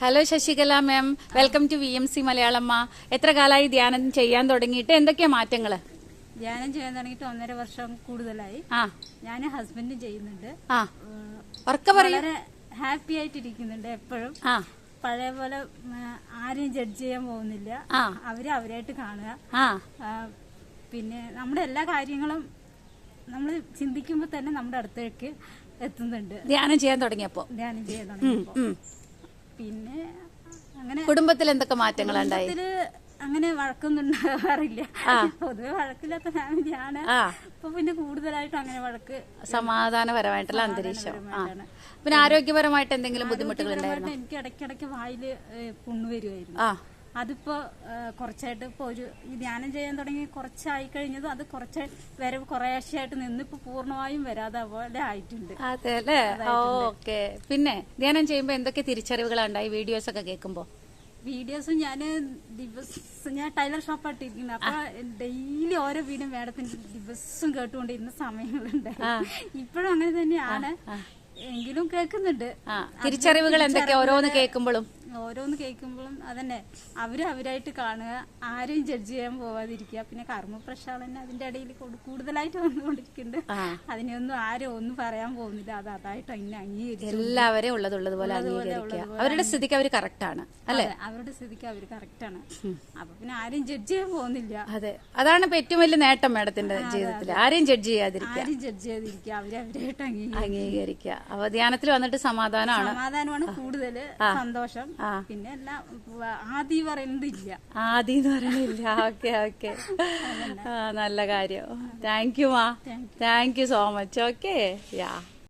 Hello Sasikala ma'am, welcome to VMC മലയാളമ്മ. എത്ര കാലമായി ധ്യാനം ചെയ്യാൻ തുടങ്ങിയിട്ട്? എന്തൊക്കെയാ മാറ്റങ്ങള്? ധ്യാനം ചെയ്യാൻ തുടങ്ങിയിട്ട് 1.5 വർഷം കൂടുതലായി. ഞാൻ ഹസ്ബൻഡും ചെയ്യുന്നുണ്ട്. വളരെ ഹാപ്പി ആയിട്ടിരിക്കുന്നുണ്ട്. എപ്പോഴും പഴയ പോലെ ആരെയും ജഡ്ജ് ചെയ്യാൻ പോകുന്നില്ല. അവരായിട്ട് കാണുക. പിന്നെ നമ്മുടെ എല്ലാ കാര്യങ്ങളും നമ്മൾ ചിന്തിക്കുമ്പോ തന്നെ നമ്മുടെ അടുത്തേക്ക് എത്തുന്നുണ്ട്. ധ്യാനം ചെയ്യാൻ തുടങ്ങിയപ്പോ പിന്നെ അങ്ങനെ കുടുംബത്തിൽ എന്തൊക്കെ മാറ്റങ്ങളുണ്ടായി? അങ്ങനെ വഴക്കൊന്നും ഉണ്ടാകാറില്ല. പൊതുവെ വഴക്കില്ലാത്ത ഫാമിലിയാണ്. അപ്പൊ പിന്നെ കൂടുതലായിട്ട് അങ്ങനെ വഴക്ക്, സമാധാനപരമായിട്ടുള്ള അന്തരീക്ഷം. പിന്നെ ആരോഗ്യപരമായിട്ട് എന്തെങ്കിലും ബുദ്ധിമുട്ടുകൾ ഉണ്ടായിരുന്നു? എനിക്ക് ഇടയ്ക്കിടയ്ക്ക് വായില് പുണ്ണ് വരുമായിരുന്നു. അതിപ്പോ കുറച്ചായിട്ട് ഇപ്പൊ ഈ ധ്യാനം ചെയ്യാൻ തുടങ്ങി കുറച്ചായി കഴിഞ്ഞതും അത് കുറേശ്ശെയായിട്ട് നിന്നിപ്പോ പൂർണ്ണമായും വരാതെ പോലെ ആയിട്ടുണ്ട്. അതെ അല്ലേ? ഓക്കെ. പിന്നെ ധ്യാനം ചെയ്യുമ്പോ എന്തൊക്കെ തിരിച്ചറിവുകളുണ്ടായി വീഡിയോസ് ഒക്കെ കേൾക്കുമ്പോ? വീഡിയോസും ഞാൻ ടൈലർ ഷോപ്പായിട്ടിരിക്കുന്നു. അപ്പൊ ഡെയിലി ഓരോ വീടും മേഡത്തിന് ദിവസം കേട്ടുകൊണ്ടിരുന്ന സമയങ്ങളുണ്ട്. ഇപ്പോഴും അങ്ങനെ തന്നെയാണ്, എങ്കിലും കേൾക്കുന്നുണ്ട്. തിരിച്ചറിവുകൾ എന്തൊക്കെയാ ഓരോന്ന് കേൾക്കുമ്പോഴും? അതന്നെ, അവരായിട്ട് കാണുക, ആരെയും ജഡ്ജ് ചെയ്യാൻ പോവാതിരിക്കുക. പിന്നെ കർമ്മ പ്രക്ഷാളന അതിന്റെ ഇടയിൽ കൂടുതലായിട്ട് വന്നുകൊണ്ടിരിക്കുന്നുണ്ട്. അതിനൊന്നും ആരും ഒന്നും പറയാൻ പോകുന്നില്ല. അതായിട്ട് അങ്ങനെ അംഗീകരിച്ചു, എല്ലാവരെയും ഉള്ളതുപോലെ അംഗീകരിക്കുക. അവരുടെ സ്ഥിതിക്ക് അവർ കറക്റ്റാണ് അല്ലെ? അവരുടെ സ്ഥിതിക്ക് അവർ കറക്റ്റാണ്. അപ്പൊ പിന്നെ ആരെയും ജഡ്ജ് ചെയ്യാൻ പോകുന്നില്ല. അതെ, അതാണ് ഇപ്പൊ ഏറ്റവും വലിയ നേട്ടം മേഡത്തിന്റെ ജീവിതത്തിൽ. ആരെയും ജഡ്ജ് ചെയ്യാതിരിക്കുക, അവരായിട്ട് അംഗീകരിക്കുക. അപ്പൊ ധ്യാനത്തിൽ വന്നിട്ട് സമാധാനമാണ് കൂടുതൽ സന്തോഷം. പിന്നെ എല്ലാം ആദി പറയുന്നതില്ല. ആദി എന്ന് പറയുന്നില്ല. ഓക്കെ ഓക്കെ, നല്ല കാര്യം. താങ്ക് യു മാ, thank you so much. Okay, yeah.